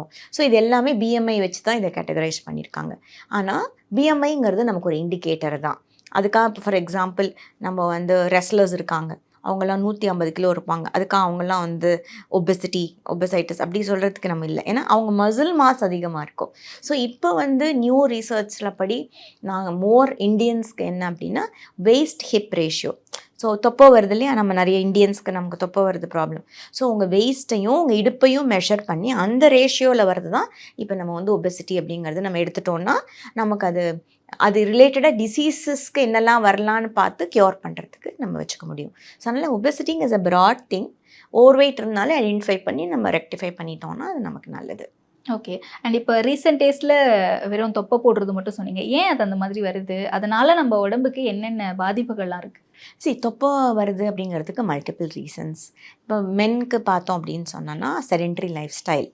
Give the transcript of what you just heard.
வரும். ஸோ இது எல்லாமே பிஎம்ஐ வச்சு தான் இதை கேட்டகரைஸ் பண்ணியிருக்காங்க. ஆனால் பிஎம்ஐங்கிறது நமக்கு ஒரு இண்டிகேட்டர் தான். அதுக்காக இப்போ ஃபார் எக்ஸாம்பிள் நம்ம வந்து ரெஸ்லர்ஸ் இருக்காங்க, அவங்கெல்லாம் 150 கிலோ இருப்பாங்க, அதுக்காக அவங்கெல்லாம் வந்து ஒபெசைட்டிஸ் அப்படி சொல்கிறதுக்கு நம்ம இல்லை. ஏன்னா அவங்க மசில் மாஸ் அதிகமாக இருக்கும். ஸோ இப்போ வந்து நியூ ரிசர்ச்சில் படி நாங்கள் மோர் இண்டியன்ஸ்க்கு என்ன அப்படின்னா வெயிஸ்ட் ஹிப் ரேஷியோ. ஸோ தொப்பை வருது இல்லையா, நம்ம நிறைய இண்டியன்ஸ்க்கு நமக்கு தொப்பை வருது ப்ராப்ளம். ஸோ உங்கள் வெயிஸ்ட்டையும் உங்கள் இடுப்பையும் மெஷர் பண்ணி அந்த ரேஷியோவில் வருது தான் இப்போ நம்ம வந்து ஒபெசிட்டி அப்படிங்கிறது நம்ம எடுத்துட்டோம்னா நமக்கு அது ரிலேட்டடாக டிசீசஸ்க்கு என்னெல்லாம் வரலான்னு பார்த்து க்யூர் பண்ணுறதுக்கு நம்ம வச்சுக்க முடியும். ஸோ அதனால் obesity is a broad thing. Over வெயிட் இருந்தாலே ஐடென்டிஃபை பண்ணி நம்ம ரெக்டிஃபை பண்ணிட்டோம்னா அது நமக்கு நல்லது. ஓகே. அண்ட் இப்போ ரீசெண்ட் டேஸில் வெறும் தொப்பை போடுறது மட்டும் சொன்னீங்க. ஏன் அது அந்த மாதிரி வருது? அதனால் நம்ம உடம்புக்கு என்னென்ன பாதிப்புகள்லாம் இருக்குது? தொப்பை வருது அப்படிங்கிறதுக்கு மல்டிபிள் ரீசன்ஸ். இப்போ மென்க்கு பார்த்தோம் அப்படின்னு சொன்னோன்னா செடென்ட்ரி லைஃப் ஸ்டைல்.